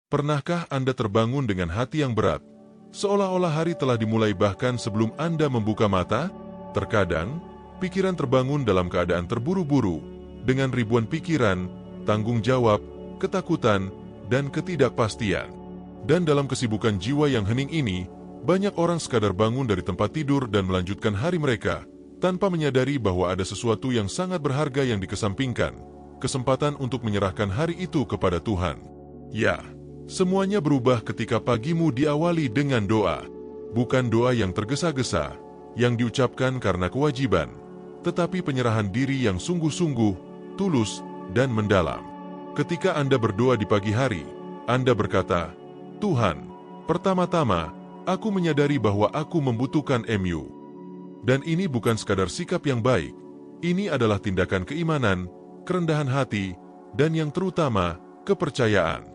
Pernahkah Anda terbangun dengan hati yang berat, seolah-olah hari telah dimulai bahkan sebelum Anda membuka mata? Terkadang, pikiran terbangun dalam keadaan terburu-buru, dengan ribuan pikiran, tanggung jawab, ketakutan, dan ketidakpastian. Dan dalam kesibukan jiwa yang hening ini, banyak orang sekadar bangun dari tempat tidur dan melanjutkan hari mereka, tanpa menyadari bahwa ada sesuatu yang sangat berharga yang dikesampingkan, kesempatan untuk menyerahkan hari itu kepada Tuhan. Ya, semuanya berubah ketika pagimu diawali dengan doa. Bukan doa yang tergesa-gesa, yang diucapkan karena kewajiban, tetapi penyerahan diri yang sungguh-sungguh, tulus, dan mendalam. Ketika Anda berdoa di pagi hari, Anda berkata, "Tuhan, pertama-tama, aku menyadari bahwa aku membutuhkan MU." Dan ini bukan sekadar sikap yang baik, ini adalah tindakan keimanan, kerendahan hati, dan yang terutama, kepercayaan.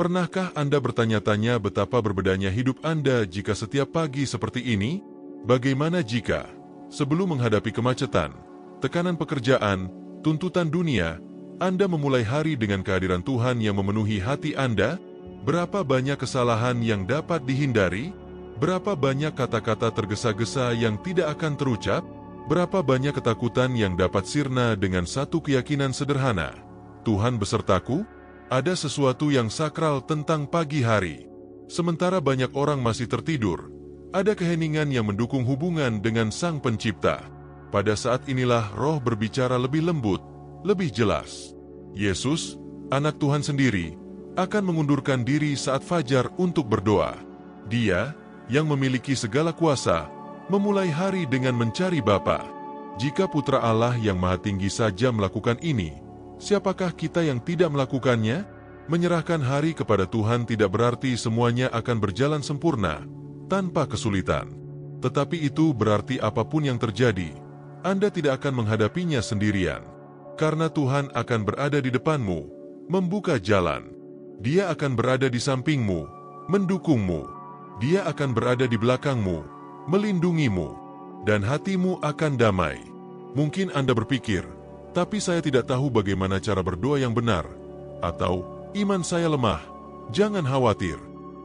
Pernahkah Anda bertanya-tanya betapa berbedanya hidup Anda jika setiap pagi seperti ini? Bagaimana jika, sebelum menghadapi kemacetan, tekanan pekerjaan, tuntutan dunia, Anda memulai hari dengan kehadiran Tuhan yang memenuhi hati Anda? Berapa banyak kesalahan yang dapat dihindari? Berapa banyak kata-kata tergesa-gesa yang tidak akan terucap? Berapa banyak ketakutan yang dapat sirna dengan satu keyakinan sederhana? Tuhan besertaku? Ada sesuatu yang sakral tentang pagi hari. Sementara banyak orang masih tertidur, ada keheningan yang mendukung hubungan dengan Sang Pencipta. Pada saat inilah Roh berbicara lebih lembut, lebih jelas. Yesus, Anak Tuhan sendiri, akan mengundurkan diri saat fajar untuk berdoa. Dia, yang memiliki segala kuasa, memulai hari dengan mencari Bapa. Jika Putra Allah yang Maha Tinggi saja melakukan ini, siapakah kita yang tidak melakukannya? Menyerahkan hari kepada Tuhan tidak berarti semuanya akan berjalan sempurna, tanpa kesulitan. Tetapi itu berarti apapun yang terjadi, Anda tidak akan menghadapinya sendirian. Karena Tuhan akan berada di depanmu, membuka jalan. Dia akan berada di sampingmu, mendukungmu. Dia akan berada di belakangmu, melindungimu. Dan hatimu akan damai. Mungkin Anda berpikir, tapi saya tidak tahu bagaimana cara berdoa yang benar. Atau, iman saya lemah. Jangan khawatir.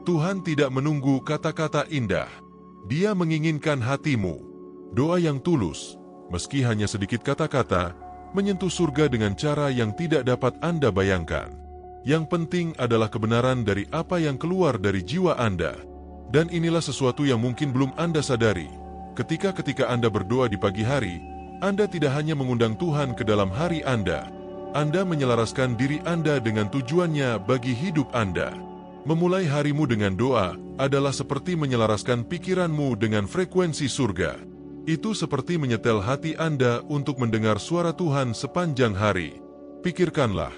Tuhan tidak menunggu kata-kata indah. Dia menginginkan hatimu. Doa yang tulus, meski hanya sedikit kata-kata, menyentuh surga dengan cara yang tidak dapat Anda bayangkan. Yang penting adalah kebenaran dari apa yang keluar dari jiwa Anda. Dan inilah sesuatu yang mungkin belum Anda sadari. Ketika Anda berdoa di pagi hari, Anda tidak hanya mengundang Tuhan ke dalam hari Anda menyelaraskan diri Anda dengan tujuannya bagi hidup Anda. Memulai harimu dengan doa adalah seperti menyelaraskan pikiranmu dengan frekuensi surga. Itu seperti menyetel hati Anda untuk mendengar suara Tuhan sepanjang hari. Pikirkanlah,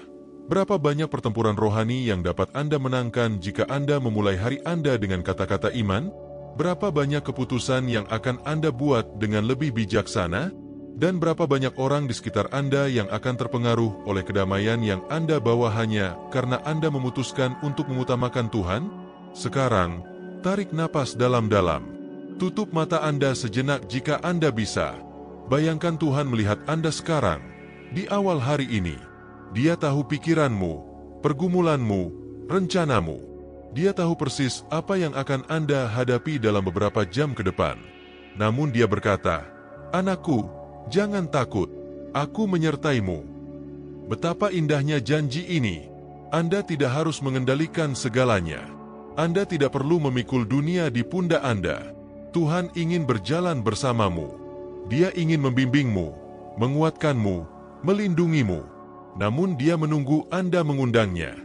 berapa banyak pertempuran rohani yang dapat Anda menangkan jika Anda memulai hari Anda dengan kata-kata iman? Berapa banyak keputusan yang akan Anda buat dengan lebih bijaksana? Dan berapa banyak orang di sekitar Anda yang akan terpengaruh oleh kedamaian yang Anda bawa hanya karena Anda memutuskan untuk mengutamakan Tuhan? Sekarang, tarik napas dalam-dalam. Tutup mata Anda sejenak jika Anda bisa. Bayangkan Tuhan melihat Anda sekarang, di awal hari ini. Dia tahu pikiranmu, pergumulanmu, rencanamu. Dia tahu persis apa yang akan Anda hadapi dalam beberapa jam ke depan. Namun dia berkata, "Anakku, jangan takut, aku menyertaimu." Betapa indahnya janji ini. Anda tidak harus mengendalikan segalanya. Anda tidak perlu memikul dunia di pundak Anda. Tuhan ingin berjalan bersamamu. Dia ingin membimbingmu, menguatkanmu, melindungimu. Namun Dia menunggu Anda mengundangnya.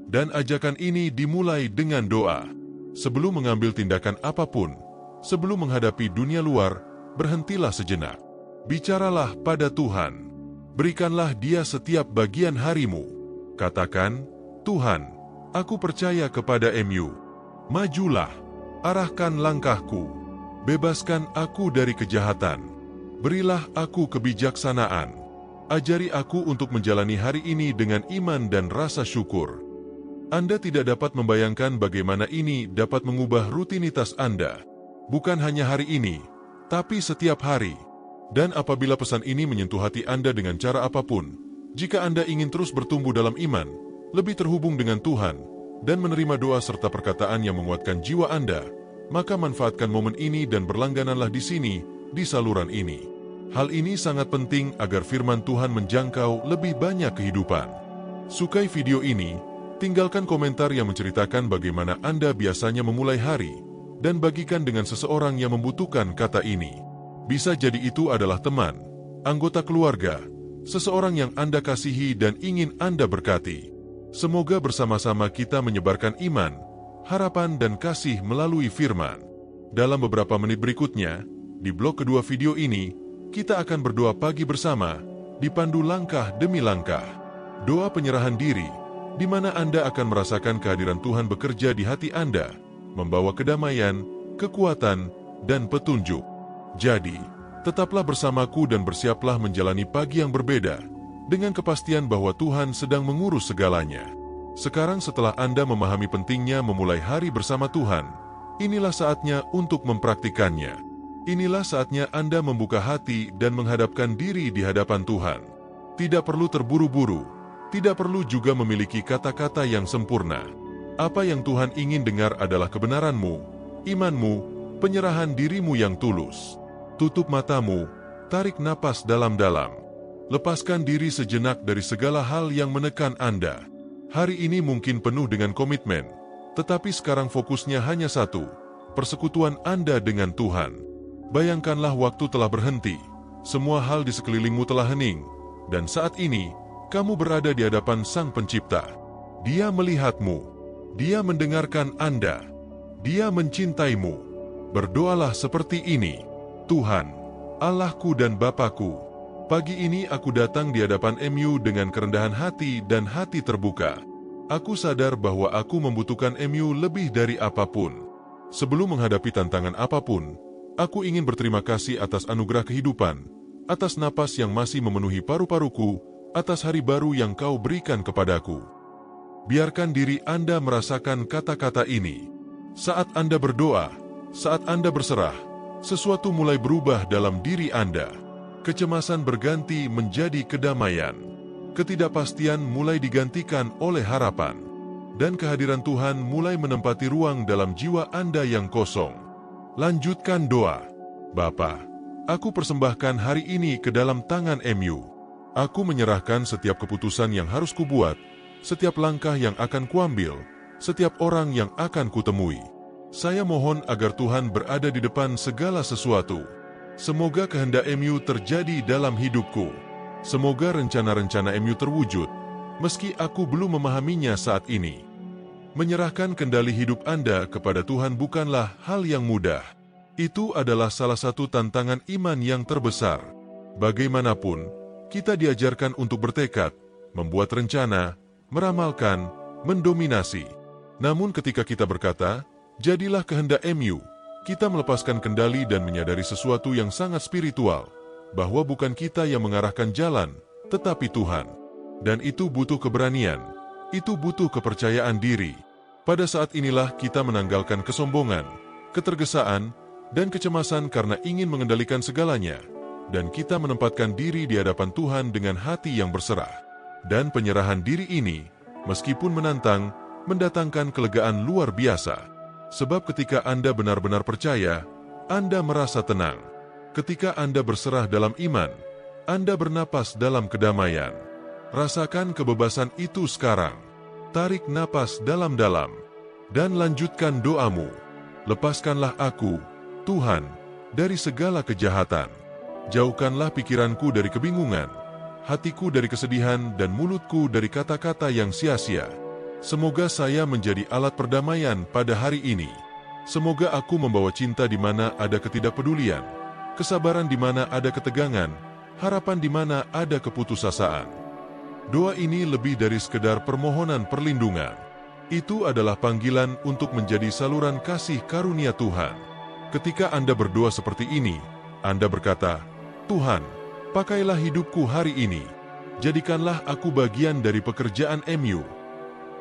Dan ajakan ini dimulai dengan doa. Sebelum mengambil tindakan apapun, sebelum menghadapi dunia luar, berhentilah sejenak. Bicaralah pada Tuhan. Berikanlah Dia setiap bagian harimu. Katakan, "Tuhan, aku percaya kepada MU. Majulah, arahkan langkahku. Bebaskan aku dari kejahatan. Berilah aku kebijaksanaan. Ajari aku untuk menjalani hari ini dengan iman dan rasa syukur." Anda tidak dapat membayangkan bagaimana ini dapat mengubah rutinitas Anda. Bukan hanya hari ini, tapi setiap hari. Dan apabila pesan ini menyentuh hati Anda dengan cara apapun, jika Anda ingin terus bertumbuh dalam iman, lebih terhubung dengan Tuhan, dan menerima doa serta perkataan yang menguatkan jiwa Anda, maka manfaatkan momen ini dan berlanggananlah di sini, di saluran ini. Hal ini sangat penting agar firman Tuhan menjangkau lebih banyak kehidupan. Sukai video ini, tinggalkan komentar yang menceritakan bagaimana Anda biasanya memulai hari, dan bagikan dengan seseorang yang membutuhkan kata ini. Bisa jadi itu adalah teman, anggota keluarga, seseorang yang Anda kasihi dan ingin Anda berkati. Semoga bersama-sama kita menyebarkan iman, harapan dan kasih melalui firman. Dalam beberapa menit berikutnya, di blok kedua video ini, kita akan berdoa pagi bersama, dipandu langkah demi langkah. Doa penyerahan diri, di mana Anda akan merasakan kehadiran Tuhan bekerja di hati Anda, membawa kedamaian, kekuatan, dan petunjuk. Jadi, tetaplah bersamaku dan bersiaplah menjalani pagi yang berbeda, dengan kepastian bahwa Tuhan sedang mengurus segalanya. Sekarang setelah Anda memahami pentingnya memulai hari bersama Tuhan, inilah saatnya untuk mempraktikannya. Inilah saatnya Anda membuka hati dan menghadapkan diri di hadapan Tuhan. Tidak perlu terburu-buru, tidak perlu juga memiliki kata-kata yang sempurna. Apa yang Tuhan ingin dengar adalah kebenaranmu, imanmu, penyerahan dirimu yang tulus. Tutup matamu, tarik napas dalam-dalam. Lepaskan diri sejenak dari segala hal yang menekan Anda. Hari ini mungkin penuh dengan komitmen, tetapi sekarang fokusnya hanya satu, persekutuan Anda dengan Tuhan. Bayangkanlah waktu telah berhenti, semua hal di sekelilingmu telah hening, dan saat ini, kamu berada di hadapan Sang Pencipta. Dia melihatmu, Dia mendengarkan Anda, Dia mencintaimu. Berdoalah seperti ini, Tuhan, Allahku dan Bapakku, pagi ini aku datang di hadapan MU dengan kerendahan hati dan hati terbuka. Aku sadar bahwa aku membutuhkan MU lebih dari apapun. Sebelum menghadapi tantangan apapun, aku ingin berterima kasih atas anugerah kehidupan, atas napas yang masih memenuhi paru-paruku, atas hari baru yang Kau berikan kepadaku. Biarkan diri Anda merasakan kata-kata ini. Saat Anda berdoa, saat Anda berserah, sesuatu mulai berubah dalam diri Anda. Kecemasan berganti menjadi kedamaian. Ketidakpastian mulai digantikan oleh harapan. Dan kehadiran Tuhan mulai menempati ruang dalam jiwa Anda yang kosong. Lanjutkan doa. Bapa, aku persembahkan hari ini ke dalam tangan MU. Aku menyerahkan setiap keputusan yang harus kubuat, setiap langkah yang akan kuambil, setiap orang yang akan kutemui. Saya mohon agar Tuhan berada di depan segala sesuatu. Semoga kehendak MU terjadi dalam hidupku. Semoga rencana-rencana MU terwujud, meski aku belum memahaminya saat ini. Menyerahkan kendali hidup Anda kepada Tuhan bukanlah hal yang mudah. Itu adalah salah satu tantangan iman yang terbesar. Bagaimanapun, kita diajarkan untuk bertekad, membuat rencana, meramalkan, mendominasi. Namun ketika kita berkata, jadilah kehendak MU, kita melepaskan kendali dan menyadari sesuatu yang sangat spiritual, bahwa bukan kita yang mengarahkan jalan, tetapi Tuhan. Dan itu butuh keberanian, itu butuh kepercayaan diri. Pada saat inilah kita menanggalkan kesombongan, ketergesaan, dan kecemasan karena ingin mengendalikan segalanya, dan kita menempatkan diri di hadapan Tuhan dengan hati yang berserah. Dan penyerahan diri ini, meskipun menantang, mendatangkan kelegaan luar biasa. Sebab ketika Anda benar-benar percaya, Anda merasa tenang. Ketika Anda berserah dalam iman, Anda bernapas dalam kedamaian. Rasakan kebebasan itu sekarang. Tarik napas dalam-dalam, dan lanjutkan doamu. Lepaskanlah aku, Tuhan, dari segala kejahatan. Jauhkanlah pikiranku dari kebingungan, hatiku dari kesedihan, dan mulutku dari kata-kata yang sia-sia. Semoga saya menjadi alat perdamaian pada hari ini. Semoga aku membawa cinta di mana ada ketidakpedulian, kesabaran di mana ada ketegangan, harapan di mana ada keputusasaan. Doa ini lebih dari sekedar permohonan perlindungan. Itu adalah panggilan untuk menjadi saluran kasih karunia Tuhan. Ketika Anda berdoa seperti ini, Anda berkata, Tuhan, pakailah hidupku hari ini. Jadikanlah aku bagian dari pekerjaan MU.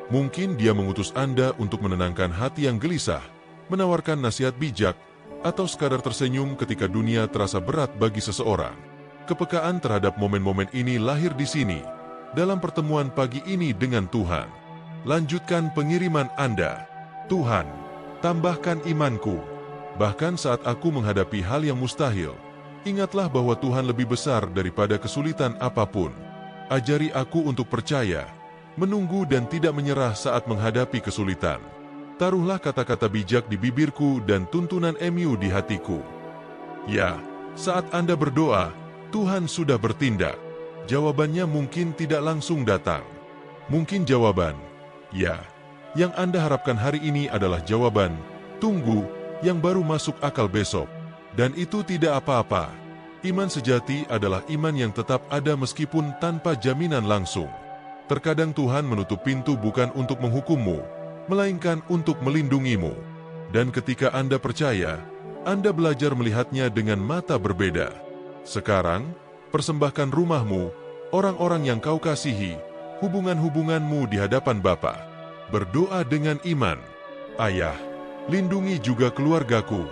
Mungkin Dia mengutus Anda untuk menenangkan hati yang gelisah, menawarkan nasihat bijak, atau sekadar tersenyum ketika dunia terasa berat bagi seseorang. Kepekaan terhadap momen-momen ini lahir di sini, dalam pertemuan pagi ini dengan Tuhan. Lanjutkan pengiriman Anda. Tuhan, tambahkan imanku. Bahkan saat aku menghadapi hal yang mustahil, ingatlah bahwa Tuhan lebih besar daripada kesulitan apapun. Ajari aku untuk percaya, menunggu dan tidak menyerah saat menghadapi kesulitan. Taruhlah kata-kata bijak di bibirku dan tuntunan MU di hatiku. Ya, saat Anda berdoa, Tuhan sudah bertindak. Jawabannya mungkin tidak langsung datang. Mungkin jawaban, ya, yang Anda harapkan hari ini adalah jawaban, tunggu, yang baru masuk akal besok. Dan itu tidak apa-apa. Iman sejati adalah iman yang tetap ada meskipun tanpa jaminan langsung. Terkadang Tuhan menutup pintu bukan untuk menghukummu, melainkan untuk melindungimu. Dan ketika Anda percaya, Anda belajar melihatnya dengan mata berbeda. Sekarang, persembahkan rumahmu, orang-orang yang kau kasihi, hubungan-hubunganmu di hadapan Bapa. Berdoa dengan iman. Ayah, lindungi juga keluargaku,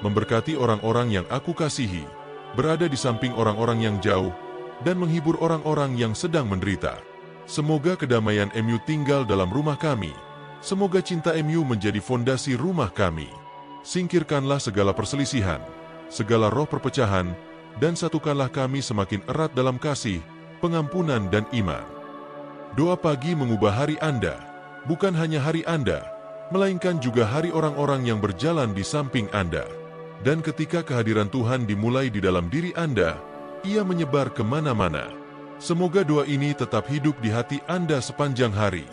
memberkati orang-orang yang aku kasihi, berada di samping orang-orang yang jauh, dan menghibur orang-orang yang sedang menderita. Semoga kedamaian MU tinggal dalam rumah kami. Semoga cinta MU menjadi fondasi rumah kami. Singkirkanlah segala perselisihan, segala roh perpecahan, dan satukanlah kami semakin erat dalam kasih, pengampunan dan iman. Doa pagi mengubah hari Anda, bukan hanya hari Anda, melainkan juga hari orang-orang yang berjalan di samping Anda. Dan ketika kehadiran Tuhan dimulai di dalam diri Anda, Ia menyebar kemana-mana. Semoga doa ini tetap hidup di hati Anda sepanjang hari.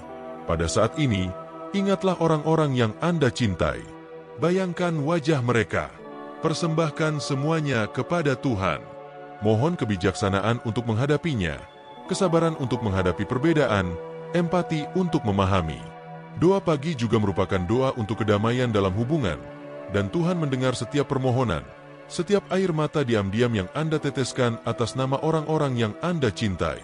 Pada saat ini, ingatlah orang-orang yang Anda cintai. Bayangkan wajah mereka. Persembahkan semuanya kepada Tuhan. Mohon kebijaksanaan untuk menghadapinya, kesabaran untuk menghadapi perbedaan, empati untuk memahami. Doa pagi juga merupakan doa untuk kedamaian dalam hubungan, dan Tuhan mendengar setiap permohonan, setiap air mata diam-diam yang Anda teteskan atas nama orang-orang yang Anda cintai.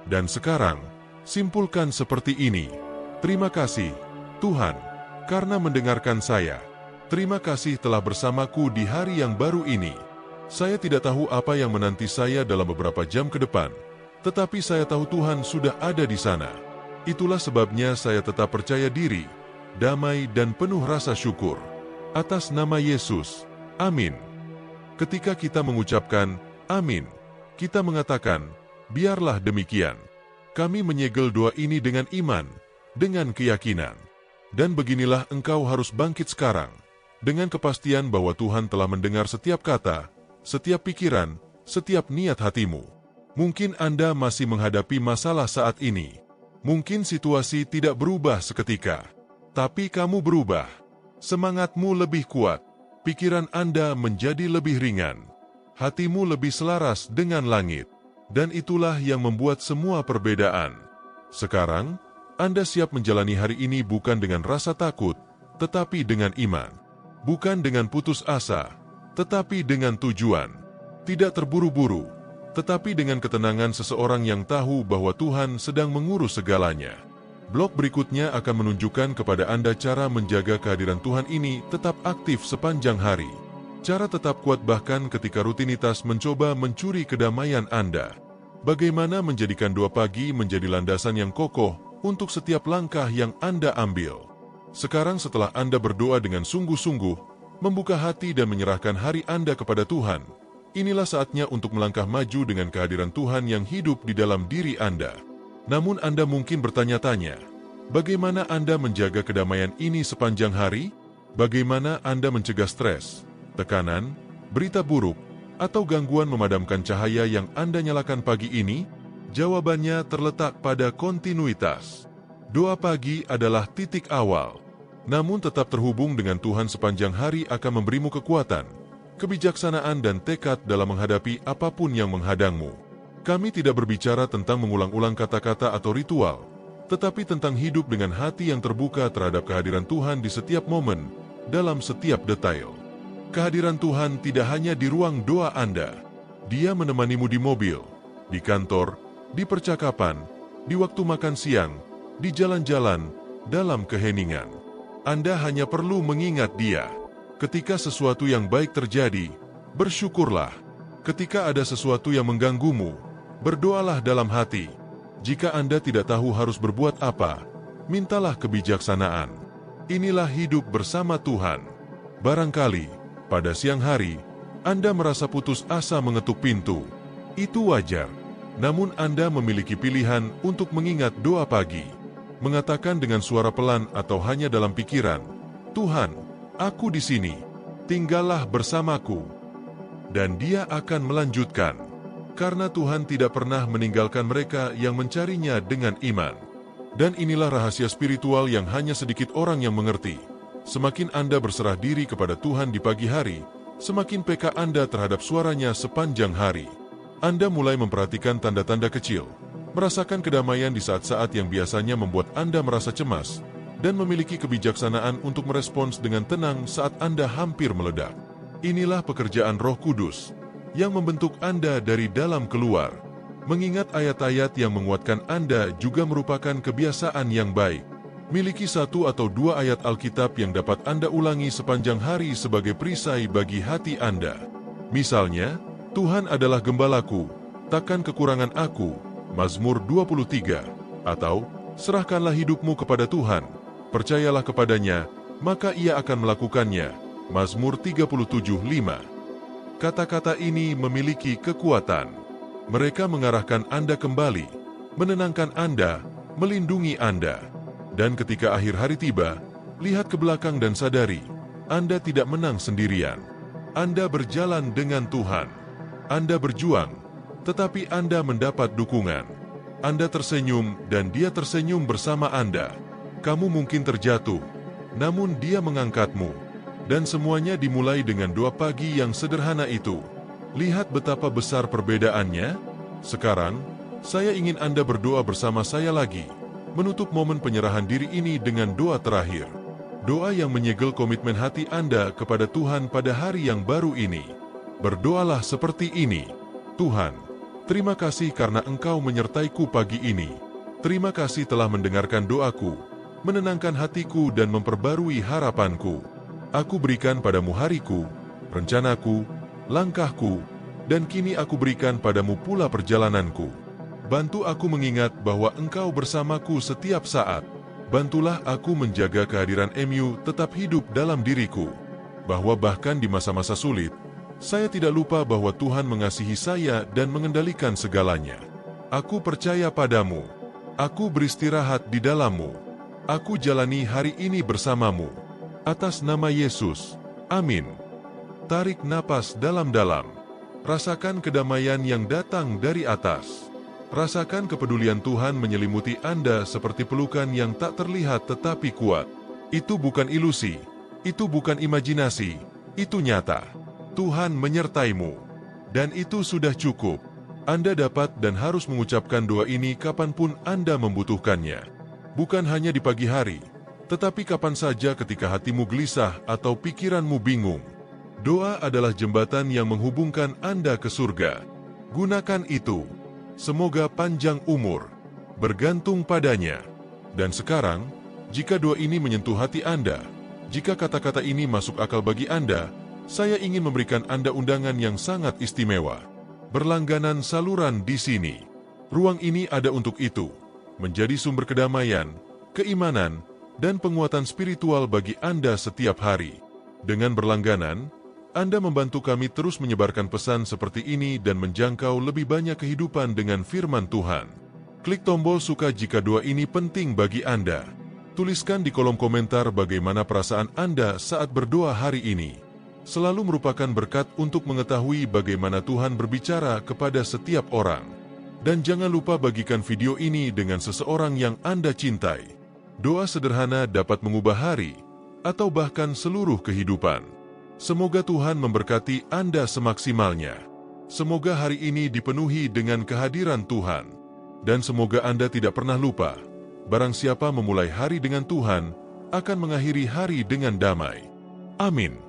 Dan sekarang, simpulkan seperti ini. Terima kasih, Tuhan, karena mendengarkan saya. Terima kasih telah bersamaku di hari yang baru ini. Saya tidak tahu apa yang menanti saya dalam beberapa jam ke depan, tetapi saya tahu Tuhan sudah ada di sana. Itulah sebabnya saya tetap percaya diri, damai dan penuh rasa syukur. Atas nama Yesus, amin. Ketika kita mengucapkan amin, kita mengatakan, biarlah demikian. Kami menyegel doa ini dengan iman, dengan keyakinan. Dan beginilah engkau harus bangkit sekarang, dengan kepastian bahwa Tuhan telah mendengar setiap kata, setiap pikiran, setiap niat hatimu. Mungkin Anda masih menghadapi masalah saat ini. Mungkin situasi tidak berubah seketika, tapi kamu berubah. Semangatmu lebih kuat, pikiran Anda menjadi lebih ringan, hatimu lebih selaras dengan langit. Dan itulah yang membuat semua perbedaan. Sekarang, Anda siap menjalani hari ini bukan dengan rasa takut, tetapi dengan iman. Bukan dengan putus asa, tetapi dengan tujuan. Tidak terburu-buru, tetapi dengan ketenangan seseorang yang tahu bahwa Tuhan sedang mengurus segalanya. Blog berikutnya akan menunjukkan kepada Anda cara menjaga kehadiran Tuhan ini tetap aktif sepanjang hari. Cara tetap kuat bahkan ketika rutinitas mencoba mencuri kedamaian Anda. Bagaimana menjadikan doa pagi menjadi landasan yang kokoh untuk setiap langkah yang Anda ambil. Sekarang setelah Anda berdoa dengan sungguh-sungguh, membuka hati dan menyerahkan hari Anda kepada Tuhan, inilah saatnya untuk melangkah maju dengan kehadiran Tuhan yang hidup di dalam diri Anda. Namun Anda mungkin bertanya-tanya, bagaimana Anda menjaga kedamaian ini sepanjang hari? Bagaimana Anda mencegah stres, tekanan, berita buruk, atau gangguan memadamkan cahaya yang Anda nyalakan pagi ini? Jawabannya terletak pada kontinuitas. Doa pagi adalah titik awal, namun tetap terhubung dengan Tuhan sepanjang hari akan memberimu kekuatan, kebijaksanaan dan tekad dalam menghadapi apapun yang menghadangmu. Kami tidak berbicara tentang mengulang-ulang kata-kata atau ritual, tetapi tentang hidup dengan hati yang terbuka terhadap kehadiran Tuhan di setiap momen, dalam setiap detail. Kehadiran Tuhan tidak hanya di ruang doa Anda. Dia menemanimu di mobil, di kantor, di percakapan, di waktu makan siang, di jalan-jalan, dalam keheningan. Anda hanya perlu mengingat Dia. Ketika sesuatu yang baik terjadi, bersyukurlah. Ketika ada sesuatu yang mengganggumu, berdoalah dalam hati. Jika Anda tidak tahu harus berbuat apa, mintalah kebijaksanaan. Inilah hidup bersama Tuhan. Barangkali, pada siang hari, Anda merasa putus asa mengetuk pintu. Itu wajar. Namun Anda memiliki pilihan untuk mengingat doa pagi. Mengatakan dengan suara pelan atau hanya dalam pikiran, "Tuhan, aku di sini. Tinggallah bersamaku." Dan Dia akan melanjutkan. Karena Tuhan tidak pernah meninggalkan mereka yang mencarinya dengan iman. Dan inilah rahasia spiritual yang hanya sedikit orang yang mengerti. Semakin Anda berserah diri kepada Tuhan di pagi hari, semakin peka Anda terhadap suaranya sepanjang hari. Anda mulai memperhatikan tanda-tanda kecil, merasakan kedamaian di saat-saat yang biasanya membuat Anda merasa cemas, dan memiliki kebijaksanaan untuk merespons dengan tenang saat Anda hampir meledak. Inilah pekerjaan Roh Kudus, yang membentuk Anda dari dalam keluar. Mengingat ayat-ayat yang menguatkan Anda juga merupakan kebiasaan yang baik. Miliki 1 atau 2 ayat Alkitab yang dapat Anda ulangi sepanjang hari sebagai perisai bagi hati Anda. Misalnya, Tuhan adalah gembalaku, takkan kekurangan aku, Mazmur 23, atau serahkanlah hidupmu kepada Tuhan, percayalah kepadanya, maka Ia akan melakukannya, Mazmur 37:5. Kata-kata ini memiliki kekuatan. Mereka mengarahkan Anda kembali, menenangkan Anda, melindungi Anda. Dan ketika akhir hari tiba, lihat ke belakang dan sadari, Anda tidak menang sendirian. Anda berjalan dengan Tuhan. Anda berjuang, tetapi Anda mendapat dukungan. Anda tersenyum dan Dia tersenyum bersama Anda. Kamu mungkin terjatuh, namun Dia mengangkatmu. Dan semuanya dimulai dengan doa pagi yang sederhana itu. Lihat betapa besar perbedaannya. Sekarang, saya ingin Anda berdoa bersama saya lagi, menutup momen penyerahan diri ini dengan doa terakhir. Doa yang menyegel komitmen hati Anda kepada Tuhan pada hari yang baru ini. Berdoalah seperti ini. Tuhan, terima kasih karena Engkau menyertaiku pagi ini. Terima kasih telah mendengarkan doaku, menenangkan hatiku dan memperbarui harapanku. Aku berikan padamu hariku, rencanaku, langkahku, dan kini aku berikan padamu pula perjalananku. Bantu aku mengingat bahwa Engkau bersamaku setiap saat. Bantulah aku menjaga kehadiran MU tetap hidup dalam diriku. Bahwa bahkan di masa-masa sulit, saya tidak lupa bahwa Tuhan mengasihi saya dan mengendalikan segalanya. Aku percaya padamu. Aku beristirahat di dalam-Mu. Aku jalani hari ini bersamamu. Atas nama Yesus. Amin. Tarik napas dalam-dalam. Rasakan kedamaian yang datang dari atas. Rasakan kepedulian Tuhan menyelimuti Anda seperti pelukan yang tak terlihat tetapi kuat. Itu bukan ilusi. Itu bukan imajinasi. Itu nyata. Tuhan menyertaimu. Dan itu sudah cukup. Anda dapat dan harus mengucapkan doa ini kapanpun Anda membutuhkannya. Bukan hanya di pagi hari, tetapi kapan saja ketika hatimu gelisah atau pikiranmu bingung. Doa adalah jembatan yang menghubungkan Anda ke surga. Gunakan itu. Semoga panjang umur. Bergantung padanya. Dan sekarang, jika doa ini menyentuh hati Anda, jika kata-kata ini masuk akal bagi Anda, saya ingin memberikan Anda undangan yang sangat istimewa. Berlangganan saluran di sini. Ruang ini ada untuk itu. Menjadi sumber kedamaian, keimanan, dan penguatan spiritual bagi Anda setiap hari. Dengan berlangganan, Anda membantu kami terus menyebarkan pesan seperti ini dan menjangkau lebih banyak kehidupan dengan firman Tuhan. Klik tombol suka jika doa ini penting bagi Anda. Tuliskan di kolom komentar bagaimana perasaan Anda saat berdoa hari ini. Selalu merupakan berkat untuk mengetahui bagaimana Tuhan berbicara kepada setiap orang. Dan jangan lupa bagikan video ini dengan seseorang yang Anda cintai. Doa sederhana dapat mengubah hari, atau bahkan seluruh kehidupan. Semoga Tuhan memberkati Anda semaksimalnya. Semoga hari ini dipenuhi dengan kehadiran Tuhan. Dan semoga Anda tidak pernah lupa, barang siapa memulai hari dengan Tuhan, akan mengakhiri hari dengan damai. Amin.